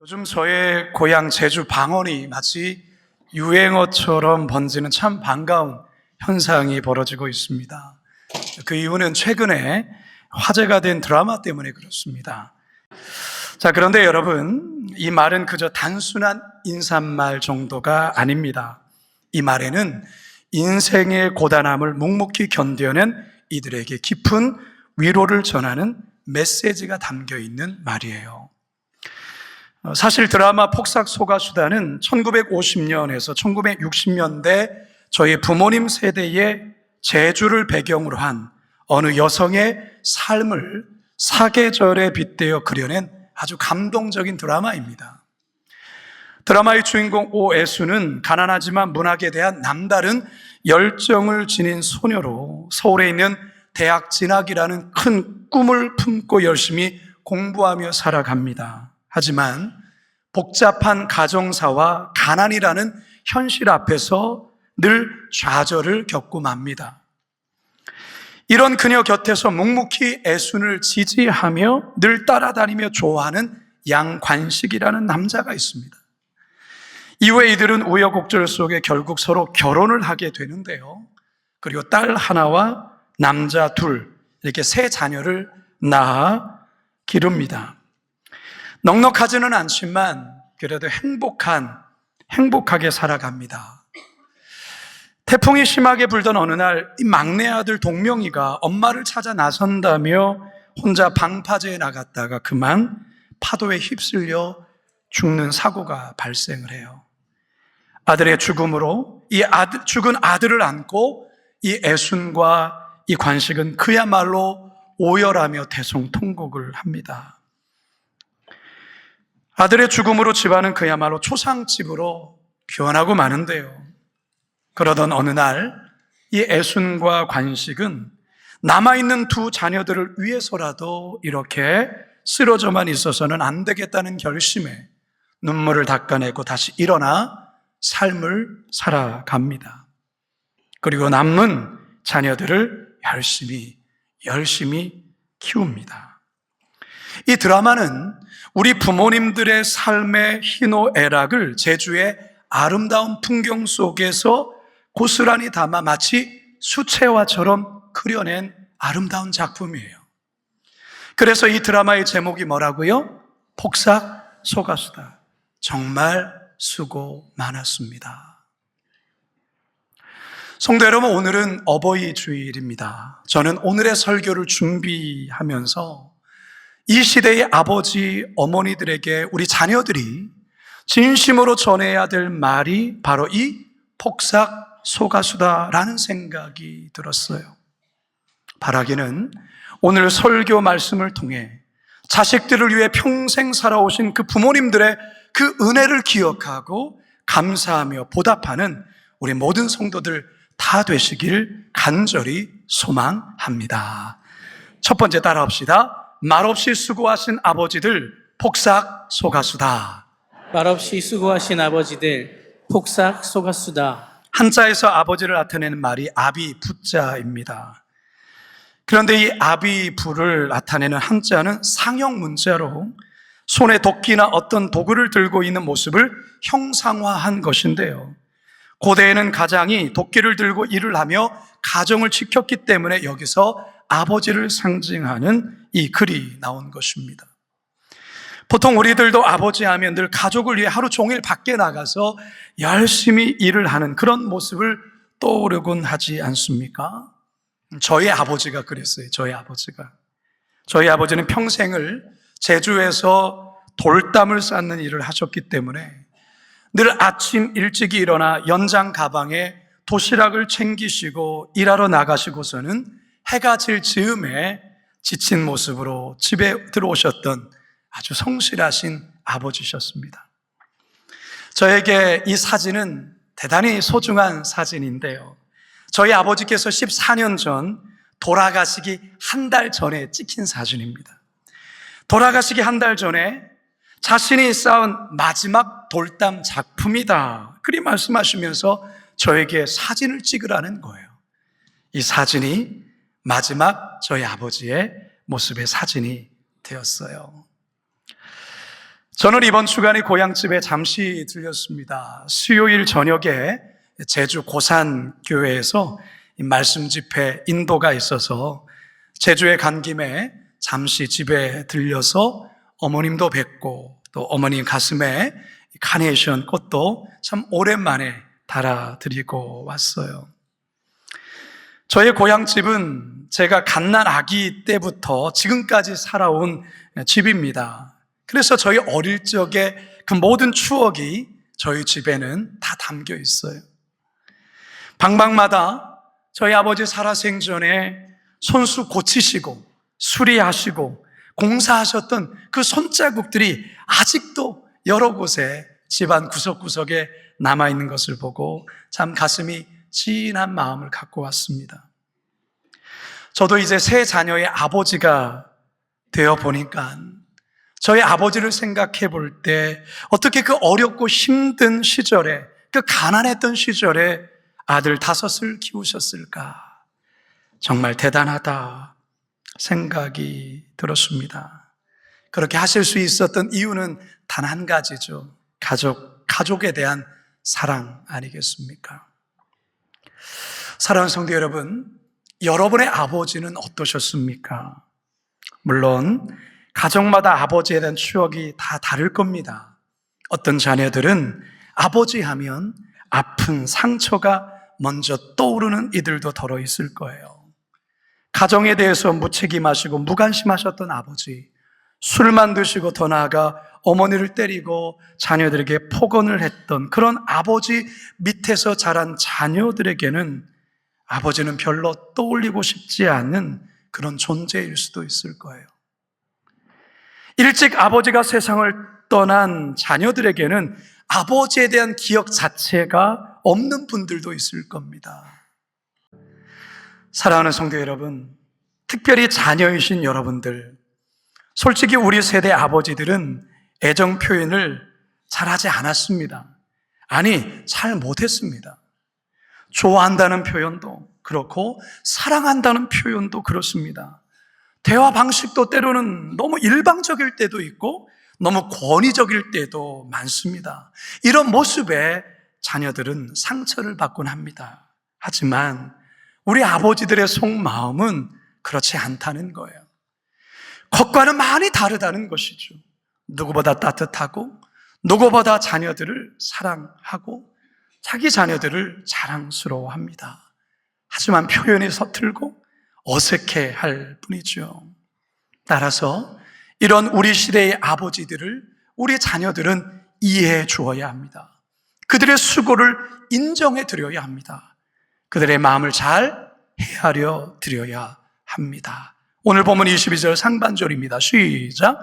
요즘 저의 고향 제주 방언이 마치 유행어처럼 번지는 참 반가운 현상이 벌어지고 있습니다. 그 이유는 최근에 화제가 된 드라마 때문에 그렇습니다. 자, 그런데 여러분, 이 말은 그저 단순한 인사말 정도가 아닙니다. 이 말에는 인생의 고단함을 묵묵히 견뎌낸 이들에게 깊은 위로를 전하는 메시지가 담겨 있는 말이에요. 사실 드라마 폭삭소가수다는 1950년에서 1960년대 저희 부모님 세대의 제주를 배경으로 한 어느 여성의 삶을 사계절에 빗대어 그려낸 아주 감동적인 드라마입니다. 드라마의 주인공 오애수는 가난하지만 문학에 대한 남다른 열정을 지닌 소녀로 서울에 있는 대학 진학이라는 큰 꿈을 품고 열심히 공부하며 살아갑니다. 하지만 복잡한 가정사와 가난이라는 현실 앞에서 늘 좌절을 겪고 맙니다. 이런 그녀 곁에서 묵묵히 애순을 지지하며 늘 따라다니며 좋아하는 양관식이라는 남자가 있습니다. 이후에 이들은 우여곡절 속에 결국 서로 결혼을 하게 되는데요. 그리고 딸 하나와 남자 둘, 이렇게 세 자녀를 낳아 기릅니다. 넉넉하지는 않지만 그래도 행복하게 살아갑니다. 태풍이 심하게 불던 어느 날 이 막내 아들 동명이가 엄마를 찾아 나선다며 혼자 방파제에 나갔다가 그만 파도에 휩쓸려 죽는 사고가 발생을 해요. 아들의 죽음으로 죽은 아들을 안고 이 애순과 이 관식은 그야말로 오열하며 대성통곡을 합니다. 아들의 죽음으로 집안은 그야말로 초상집으로 변하고 마는데요. 그러던 어느 날 이 애순과 관식은 남아있는 두 자녀들을 위해서라도 이렇게 쓰러져만 있어서는 안 되겠다는 결심에 눈물을 닦아내고 다시 일어나 삶을 살아갑니다. 그리고 남은 자녀들을 열심히 키웁니다. 이 드라마는 우리 부모님들의 삶의 희노애락을 제주의 아름다운 풍경 속에서 고스란히 담아 마치 수채화처럼 그려낸 아름다운 작품이에요. 그래서 이 드라마의 제목이 뭐라고요? 폭삭소가수다. 정말 수고 많았습니다. 성도 여러분, 오늘은 어버이 주일입니다. 저는 오늘의 설교를 준비하면서 이 시대의 아버지, 어머니들에게 우리 자녀들이 진심으로 전해야 될 말이 바로 이 폭삭소가수다라는 생각이 들었어요. 바라기는 오늘 설교 말씀을 통해 자식들을 위해 평생 살아오신 그 부모님들의 그 은혜를 기억하고 감사하며 보답하는 우리 모든 성도들 다 되시길 간절히 소망합니다. 첫 번째 따라합시다. 말없이 수고하신 아버지들 폭삭소가수다. 말없이 수고하신 아버지들 폭삭소가수다. 한자에서 아버지를 나타내는 말이 아비부자입니다. 그런데 이 아비부를 나타내는 한자는 상형 문자로 손에 도끼나 어떤 도구를 들고 있는 모습을 형상화한 것인데요. 고대에는 가장이 도끼를 들고 일을 하며 가정을 지켰기 때문에 여기서 아버지를 상징하는 이 글이 나온 것입니다. 보통 우리들도 아버지 하면 늘 가족을 위해 하루 종일 밖에 나가서 열심히 일을 하는 그런 모습을 떠오르곤 하지 않습니까? 저희 아버지가 그랬어요. 저희 아버지는 평생을 제주에서 돌담을 쌓는 일을 하셨기 때문에 늘 아침 일찍이 일어나 연장 가방에 도시락을 챙기시고 일하러 나가시고서는 해가 질 즈음에 지친 모습으로 집에 들어오셨던 아주 성실하신 아버지셨습니다. 저에게 이 사진은 대단히 소중한 사진인데요. 저희 아버지께서 14년 전 돌아가시기 한 달 전에 찍힌 사진입니다. 돌아가시기 한 달 전에 자신이 쌓은 마지막 돌담 작품이다. 그리 말씀하시면서 저에게 사진을 찍으라는 거예요. 이 사진이 마지막 저희 아버지의 모습의 사진이 되었어요. 저는 이번 주간에 고향집에 잠시 들렸습니다. 수요일 저녁에 제주 고산교회에서 말씀 집회 인도가 있어서 제주에 간 김에 잠시 집에 들려서 어머님도 뵙고 또 어머님 가슴에 카네이션 꽃도 참 오랜만에 달아드리고 왔어요. 저의 고향집은 제가 갓난 아기 때부터 지금까지 살아온 집입니다. 그래서 저희 어릴 적에 그 모든 추억이 저희 집에는 다 담겨 있어요. 방방마다 저희 아버지 살아생전에 손수 고치시고 수리하시고 공사하셨던 그 손자국들이 아직도 여러 곳에 집안 구석구석에 남아있는 것을 보고 참 가슴이 진한 마음을 갖고 왔습니다. 저도 이제 세 자녀의 아버지가 되어 보니까 저희 아버지를 생각해 볼 때 어떻게 그 어렵고 힘든 시절에, 그 가난했던 시절에 아들 5을 키우셨을까? 정말 대단하다 생각이 들었습니다. 그렇게 하실 수 있었던 이유는 단 한 가지죠. 가족에 대한 사랑 아니겠습니까? 사랑하는 성도 여러분, 여러분의 아버지는 어떠셨습니까? 물론 가정마다 아버지에 대한 추억이 다 다를 겁니다. 어떤 자녀들은 아버지 하면 아픈 상처가 먼저 떠오르는 이들도 더러 있을 거예요. 가정에 대해서 무책임하시고 무관심하셨던 아버지, 술만 드시고 더 나아가 어머니를 때리고 자녀들에게 폭언을 했던 그런 아버지 밑에서 자란 자녀들에게는 아버지는 별로 떠올리고 싶지 않은 그런 존재일 수도 있을 거예요. 일찍 아버지가 세상을 떠난 자녀들에게는 아버지에 대한 기억 자체가 없는 분들도 있을 겁니다. 사랑하는 성도 여러분, 특별히 자녀이신 여러분들, 솔직히 우리 세대 아버지들은 애정 표현을 잘하지 않았습니다. 아니, 잘 못했습니다. 좋아한다는 표현도 그렇고 사랑한다는 표현도 그렇습니다. 대화 방식도 때로는 너무 일방적일 때도 있고 너무 권위적일 때도 많습니다. 이런 모습에 자녀들은 상처를 받곤 합니다. 하지만 우리 아버지들의 속마음은 그렇지 않다는 거예요. 겉과는 많이 다르다는 것이죠. 누구보다 따뜻하고 누구보다 자녀들을 사랑하고 자기 자녀들을 자랑스러워합니다. 하지만 표현이 서툴고 어색해할 뿐이죠. 따라서 이런 우리 시대의 아버지들을 우리 자녀들은 이해해 주어야 합니다. 그들의 수고를 인정해 드려야 합니다. 그들의 마음을 잘 헤아려 드려야 합니다. 오늘 본문 22절 상반절입니다. 시작.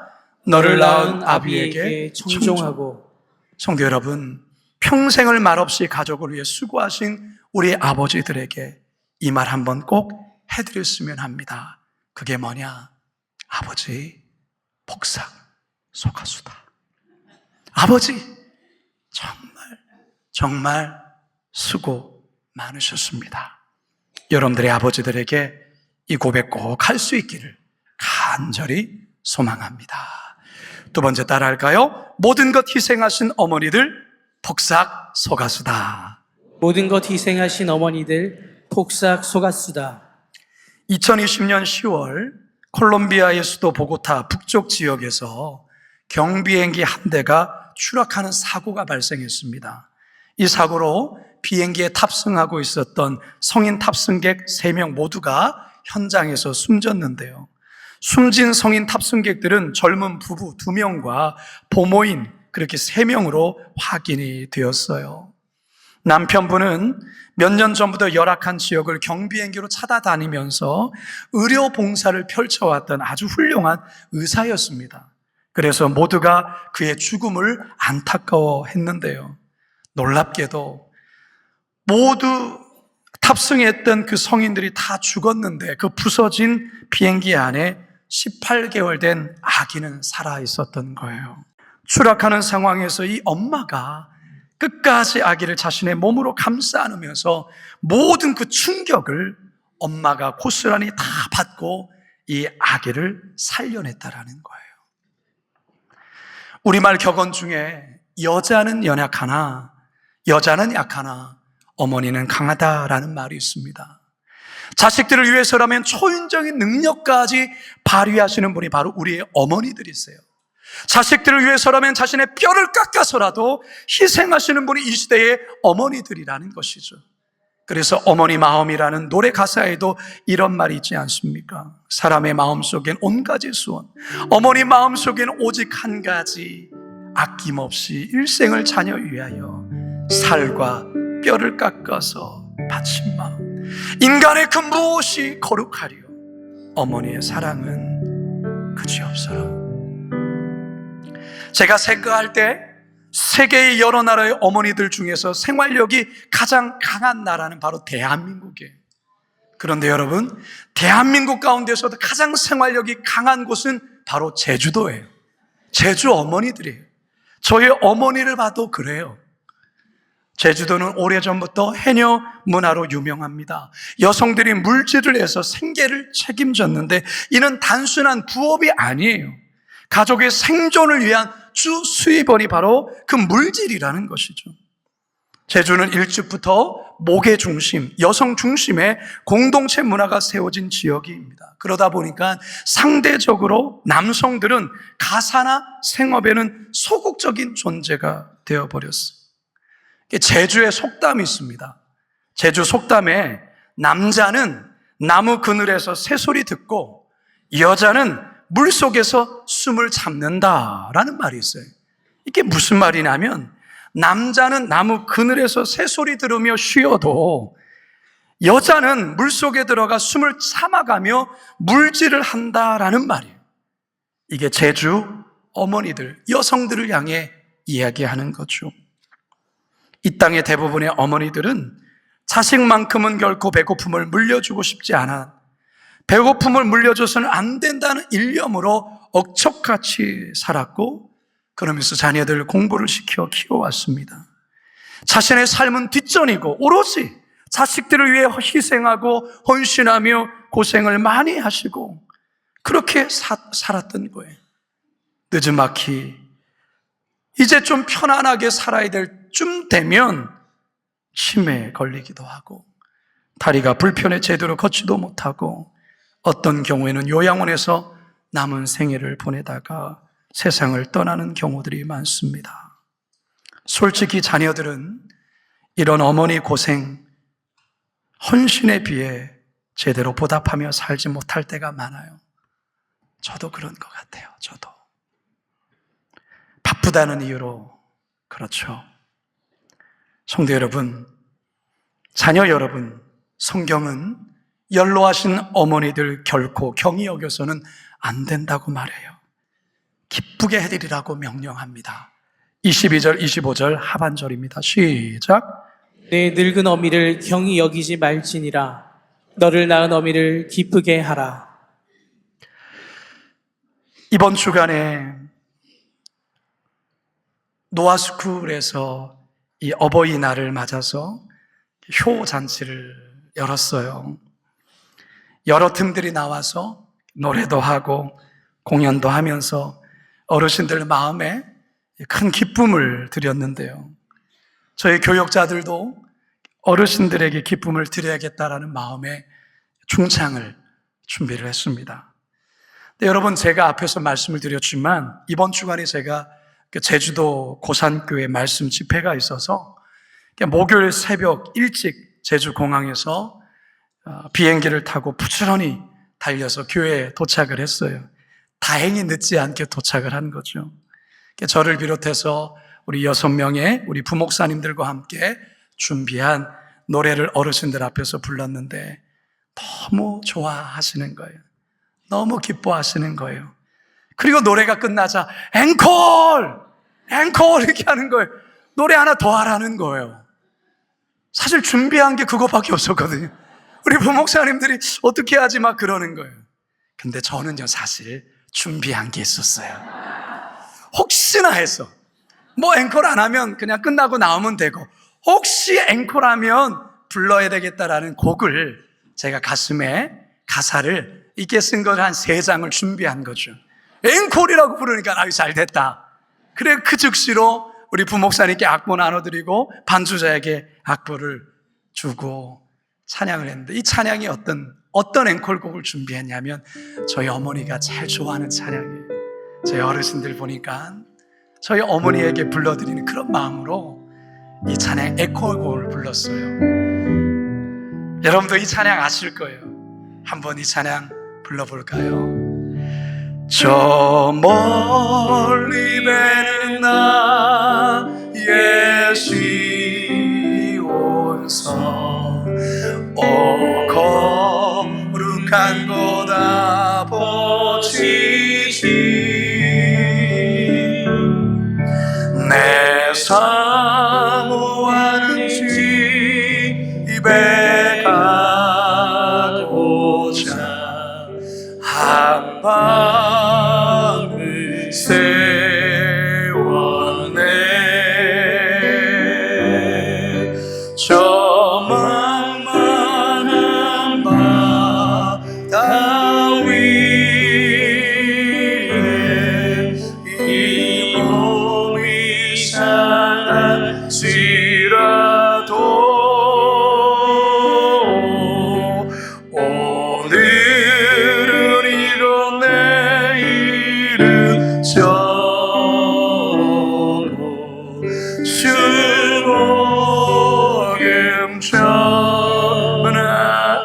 너를 낳은 아비에게 청종하고. 성도 여러분, 평생을 말없이 가족을 위해 수고하신 우리 아버지들에게 이 말 한번 꼭 해드렸으면 합니다. 그게 뭐냐? 아버지, 복삭 속았수다. 아버지, 정말 수고 많으셨습니다. 여러분들의 아버지들에게 이 고백 꼭 할 수 있기를 간절히 소망합니다. 두 번째 따라할까요? 모든 것 희생하신 어머니들 복삭 속았수다. 모든 것 희생하신 어머니들 복삭 속았수다. 2020년 10월 콜롬비아의 수도 보고타 북쪽 지역에서 경비행기 한 대가 추락하는 사고가 발생했습니다. 이 사고로 비행기에 탑승하고 있었던 성인 탑승객 3명 모두가 현장에서 숨졌는데요. 숨진 성인 탑승객들은 젊은 부부 2명과 보모인 그렇게 3명으로 확인이 되었어요. 남편분은 몇 년 전부터 열악한 지역을 경비행기로 찾아다니면서 의료 봉사를 펼쳐왔던 아주 훌륭한 의사였습니다. 그래서 모두가 그의 죽음을 안타까워했는데요. 놀랍게도 모두 탑승했던 그 성인들이 다 죽었는데 그 부서진 비행기 안에 18개월 된 아기는 살아 있었던 거예요. 추락하는 상황에서 이 엄마가 끝까지 아기를 자신의 몸으로 감싸 안으면서 모든 그 충격을 엄마가 고스란히 다 받고 이 아기를 살려냈다라는 거예요. 우리말 격언 중에 여자는 연약하나 여자는 약하나 어머니는 강하다라는 말이 있습니다. 자식들을 위해서라면 초인적인 능력까지 발휘하시는 분이 바로 우리의 어머니들이세요. 자식들을 위해서라면 자신의 뼈를 깎아서라도 희생하시는 분이 이 시대의 어머니들이라는 것이죠. 그래서 어머니 마음이라는 노래 가사에도 이런 말이 있지 않습니까? 사람의 마음속엔 온 가지 소원, 어머니 마음속엔 오직 한 가지, 아낌없이 일생을 자녀 위하여 살과 뼈를 깎아서 바친 마음. 인간의 그 무엇이 거룩하리요? 어머니의 사랑은 그지없어라. 제가 생각할 때 세계의 여러 나라의 어머니들 중에서 생활력이 가장 강한 나라는 바로 대한민국이에요. 그런데 여러분, 대한민국 가운데서도 가장 생활력이 강한 곳은 바로 제주도예요. 제주 어머니들이에요. 저희 어머니를 봐도 그래요. 제주도는 오래전부터 해녀 문화로 유명합니다. 여성들이 물질을 해서 생계를 책임졌는데 이는 단순한 부업이 아니에요. 가족의 생존을 위한 주 수입원이 바로 그 물질이라는 것이죠. 제주는 일찍부터 목의 중심, 여성 중심의 공동체 문화가 세워진 지역입니다. 그러다 보니까 상대적으로 남성들은 가사나 생업에는 소극적인 존재가 되어버렸어요. 제주의 속담이 있습니다. 제주 속담에 남자는 나무 그늘에서 새소리 듣고 여자는 물속에서 숨을 참는다라는 말이 있어요. 이게 무슨 말이냐면 남자는 나무 그늘에서 새소리 들으며 쉬어도 여자는 물속에 들어가 숨을 참아가며 물질을 한다라는 말이에요. 이게 제주 어머니들, 여성들을 향해 이야기하는 거죠. 이 땅의 대부분의 어머니들은 자식만큼은 결코 배고픔을 물려주고 싶지 않아 배고픔을 물려줘서는 안 된다는 일념으로 억척같이 살았고 그러면서 자녀들 공부를 시켜 키워왔습니다. 자신의 삶은 뒷전이고 오롯이 자식들을 위해 희생하고 헌신하며 고생을 많이 하시고 그렇게 살았던 거예요. 늦지막히 이제 좀 편안하게 살아야 될 쯤 되면 치매에 걸리기도 하고 다리가 불편해 제대로 걷지도 못하고 어떤 경우에는 요양원에서 남은 생애를 보내다가 세상을 떠나는 경우들이 많습니다. 솔직히 자녀들은 이런 어머니 고생, 헌신에 비해 제대로 보답하며 살지 못할 때가 많아요. 저도 그런 것 같아요. 저도. 바쁘다는 이유로 그렇죠. 성도 여러분, 자녀 여러분, 성경은 연로하신 어머니들 결코 경히 여겨서는 안 된다고 말해요. 기쁘게 해드리라고 명령합니다. 22절, 25절 하반절입니다. 시작. 내 늙은 어미를 경히 여기지 말지니라. 너를 낳은 어미를 기쁘게 하라. 이번 주간에 노아스쿨에서 이 어버이날을 맞아서 효 잔치를 열었어요. 여러 팀들이 나와서 노래도 하고 공연도 하면서 어르신들 마음에 큰 기쁨을 드렸는데요. 저희 교역자들도 어르신들에게 기쁨을 드려야겠다라는 마음에 중창을 준비를 했습니다. 근데 여러분, 제가 앞에서 말씀을 드렸지만 이번 주간에 제가 제주도 고산교회 말씀 집회가 있어서 목요일 새벽 일찍 제주공항에서 비행기를 타고 부지런히 달려서 교회에 도착을 했어요. 다행히 늦지 않게 도착을 한 거죠. 저를 비롯해서 우리 6명의 우리 부목사님들과 함께 준비한 노래를 어르신들 앞에서 불렀는데 너무 좋아하시는 거예요. 너무 기뻐하시는 거예요. 그리고 노래가 끝나자 앵콜! 앵콜! 이렇게 하는 거예요. 노래 하나 더 하라는 거예요. 사실 준비한 게 그거밖에 없었거든요. 우리 부목사님들이 어떻게 하지 막 그러는 거예요. 근데 저는요, 사실 준비한 게 있었어요. 혹시나 해서 뭐 앵콜 안 하면 그냥 끝나고 나오면 되고 혹시 앵콜하면 불러야 되겠다라는 곡을 제가 가슴에 가사를 이렇게 쓴 걸 한 3장을 준비한 거죠. 앵콜이라고 부르니까 아유 잘 됐다. 그래 그 즉시로 우리 부목사님께 악보 나눠드리고 반주자에게 악보를 주고 찬양을 했는데, 이 찬양이 어떤 앵콜곡을 준비했냐면 저희 어머니가 제일 좋아하는 찬양이에요. 저희 어르신들 보니까 저희 어머니에게 불러드리는 그런 마음으로 이 찬양 앵콜곡을 불렀어요. 여러분도 이 찬양 아실 거예요. 한번 이 찬양 불러볼까요? 저 멀리 배는 나의 시온성, 오 거룩한 곳 아버지시, 내 사모하는 집에 가고자 한 방을 세웠네. 저 만만한 바다 위에 이 몸이 상할지라도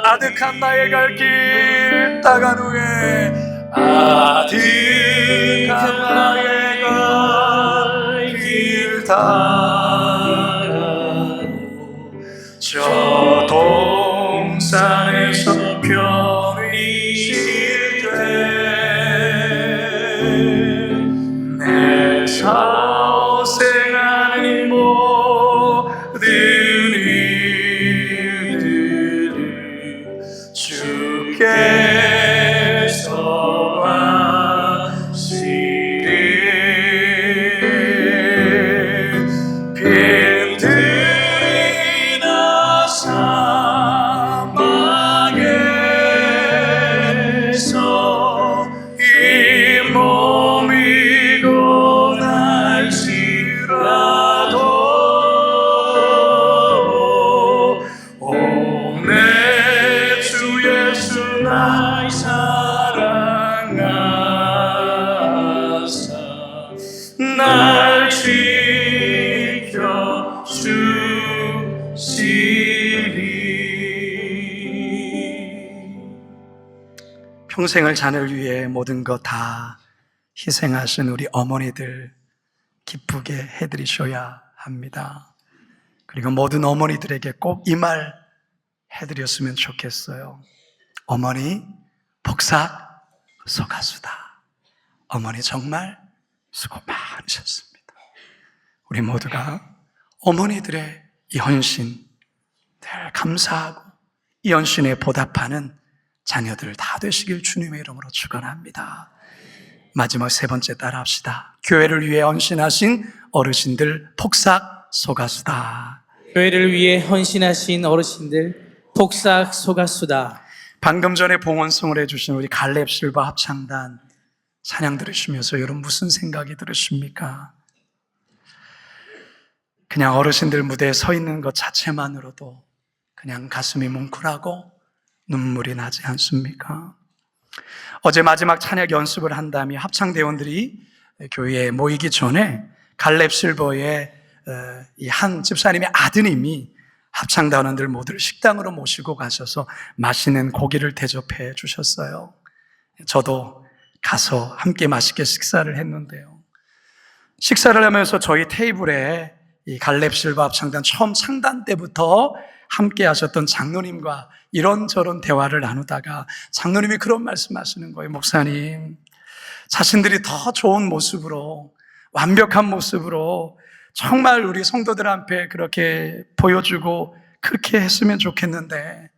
아득한 나의 갈 길 따간 후에, 아득한 나의 갈 길 따가고 저 동산에서 편히 쉴 때 내 사생하는 모든 주께서 하시리. 빈들이나 사막에서 이 몸이 고날지라도 내 주 예수 날 사랑하사 날 지켜 주시리. 평생을 자녀를 위해 모든 것 다 희생하신 우리 어머니들 기쁘게 해드리셔야 합니다. 그리고 모든 어머니들에게 꼭 이 말 해드렸으면 좋겠어요. 어머니 복삭 소가수다. 어머니 정말 수고 많으셨습니다. 우리 모두가 어머니들의 이 헌신 늘 감사하고 이 헌신에 보답하는 자녀들 다 되시길 주님의 이름으로 축원합니다. 마지막 세 번째 따라합시다. 교회를 위해 헌신하신 어르신들 복삭 소가수다. 교회를 위해 헌신하신 어르신들 복삭 소가수다. 방금 전에 봉헌송을 해주신 우리 갈렙 실버 합창단 찬양 들으시면서 여러분 무슨 생각이 들으십니까? 그냥 어르신들 무대에 서 있는 것 자체만으로도 그냥 가슴이 뭉클하고 눈물이 나지 않습니까? 어제 마지막 찬양 연습을 한 다음에 합창대원들이 교회에 모이기 전에 갈렙 실버의 이 한 집사님의 아드님이 합창단원들 모두를 식당으로 모시고 가셔서 맛있는 고기를 대접해 주셨어요. 저도 가서 함께 맛있게 식사를 했는데요. 식사를 하면서 저희 테이블에 이 갈렙 실버 합창단 처음 창단 때부터 함께 하셨던 장로님과 이런저런 대화를 나누다가 장로님이 그런 말씀하시는 거예요. 목사님, 자신들이 더 좋은 모습으로, 완벽한 모습으로 정말 우리 성도들 앞에 그렇게 보여주고 그렇게 했으면 좋겠는데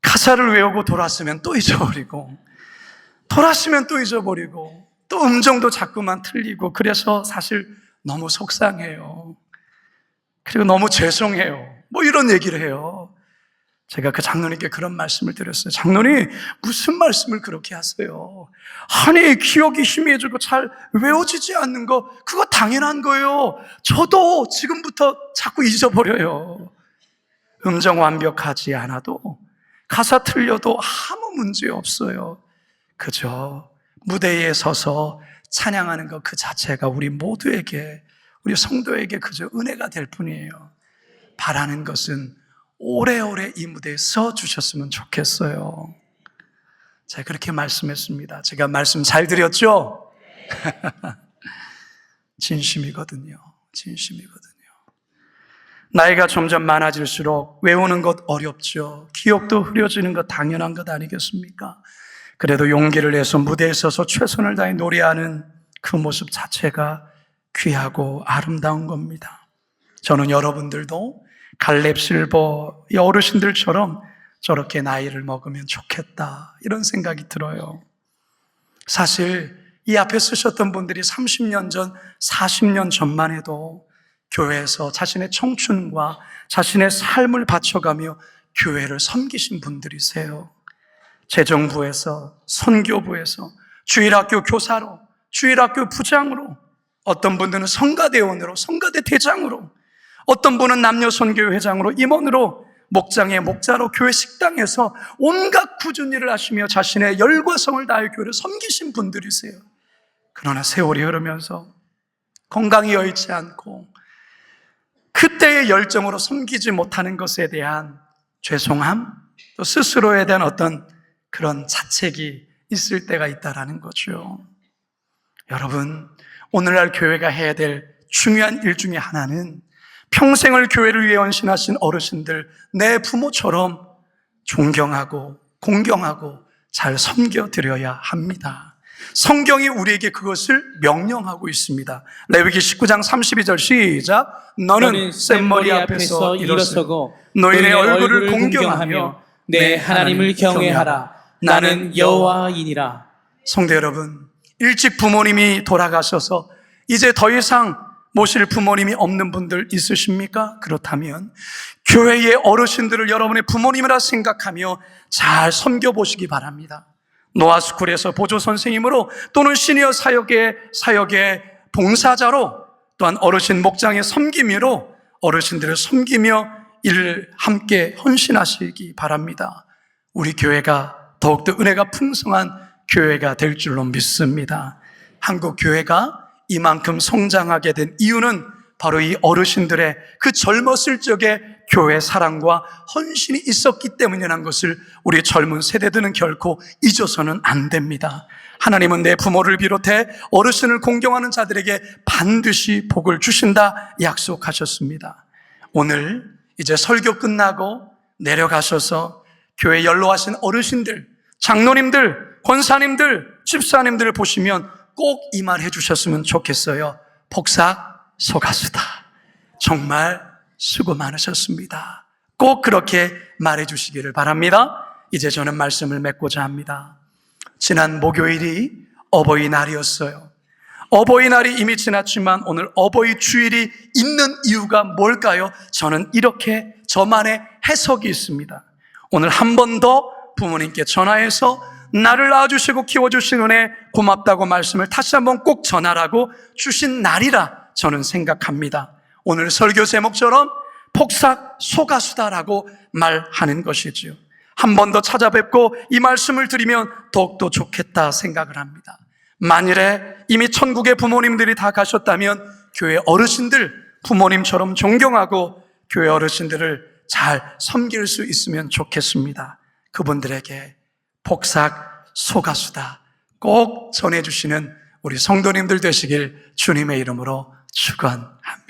가사를 외우고 돌았으면 또 잊어버리고 돌았으면 또 잊어버리고 또 음정도 자꾸만 틀리고 그래서 사실 너무 속상해요. 그리고 너무 죄송해요. 뭐 이런 얘기를 해요. 제가 그 장로님께 그런 말씀을 드렸어요. 장로님, 무슨 말씀을 그렇게 하세요? 아니, 기억이 희미해지고 잘 외워지지 않는 거, 그거 당연한 거예요. 저도 지금부터 자꾸 잊어버려요. 음정 완벽하지 않아도, 가사 틀려도 아무 문제 없어요. 그저 무대에 서서 찬양하는 것 그 자체가 우리 모두에게, 우리 성도에게 그저 은혜가 될 뿐이에요. 바라는 것은 오래오래 이 무대에 서 주셨으면 좋겠어요. 제가 그렇게 말씀했습니다. 제가 말씀 잘 드렸죠? 진심이거든요. 진심이거든요. 나이가 점점 많아질수록 외우는 것 어렵죠. 기억도 흐려지는 것 당연한 것 아니겠습니까? 그래도 용기를 내서 무대에 서서 최선을 다해 노래하는 그 모습 자체가 귀하고 아름다운 겁니다. 저는 여러분들도 갈렙 실버의 어르신들처럼 저렇게 나이를 먹으면 좋겠다, 이런 생각이 들어요. 사실 이 앞에 쓰셨던 분들이 30년 전, 40년 전만 해도 교회에서 자신의 청춘과 자신의 삶을 바쳐가며 교회를 섬기신 분들이세요. 재정부에서, 선교부에서, 주일학교 교사로, 주일학교 부장으로, 어떤 분들은 성가대원으로, 성가대 대장으로, 어떤 분은 남녀선교회장으로, 임원으로, 목장의 목자로, 교회 식당에서 온갖 굳은 일을 하시며 자신의 열과 성을 다해 교회를 섬기신 분들이세요. 그러나 세월이 흐르면서 건강이 여의치 않고 그때의 열정으로 섬기지 못하는 것에 대한 죄송함, 또 스스로에 대한 어떤 그런 자책이 있을 때가 있다라는 거죠. 여러분, 오늘날 교회가 해야 될 중요한 일 중에 하나는 평생을 교회를 위해 헌신하신 어르신들, 내 부모처럼 존경하고 공경하고 잘 섬겨드려야 합니다. 성경이 우리에게 그것을 명령하고 있습니다. 레위기 19장 32절 시작. 너는 샘머리 앞에서 일어서고 너희의 얼굴을 공경하며 내 하나님을 경외하라. 나는 여호와이니라. 성도 여러분, 일찍 부모님이 돌아가셔서 이제 더 이상 모실 부모님이 없는 분들 있으십니까? 그렇다면 교회의 어르신들을 여러분의 부모님이라 생각하며 잘 섬겨보시기 바랍니다. 노아스쿨에서 보조 선생님으로 또는 시니어 사역의 봉사자로, 또한 어르신 목장의 섬김으로 어르신들을 섬기며 일을 함께 헌신하시기 바랍니다. 우리 교회가 더욱더 은혜가 풍성한 교회가 될 줄로 믿습니다. 한국 교회가 이만큼 성장하게 된 이유는 바로 이 어르신들의 그 젊었을 적에 교회 사랑과 헌신이 있었기 때문이라는 것을 우리 젊은 세대들은 결코 잊어서는 안 됩니다. 하나님은 내 부모를 비롯해 어르신을 공경하는 자들에게 반드시 복을 주신다 약속하셨습니다. 오늘 이제 설교 끝나고 내려가셔서 교회 연로하신 어르신들, 장로님들, 권사님들, 집사님들을 보시면 꼭 이 말 해주셨으면 좋겠어요. 복삭 소가수다. 정말 수고 많으셨습니다. 꼭 그렇게 말해주시기를 바랍니다. 이제 저는 말씀을 맺고자 합니다. 지난 목요일이 어버이날이었어요. 어버이날이 이미 지났지만 오늘 어버이 주일이 있는 이유가 뭘까요? 저는 이렇게 저만의 해석이 있습니다. 오늘 한 번 더 부모님께 전화해서 나를 낳아주시고 키워주신 은혜 고맙다고 말씀을 다시 한번 꼭 전하라고 주신 날이라 저는 생각합니다. 오늘 설교 제목처럼 폭삭 소가수다라고 말하는 것이지요. 한 번 더 찾아뵙고 이 말씀을 드리면 더욱더 좋겠다 생각을 합니다. 만일에 이미 천국의 부모님들이 다 가셨다면 교회 어르신들 부모님처럼 존경하고 교회 어르신들을 잘 섬길 수 있으면 좋겠습니다. 그분들에게 폭삭 소가수다 꼭 전해주시는 우리 성도님들 되시길 주님의 이름으로 축원합니다.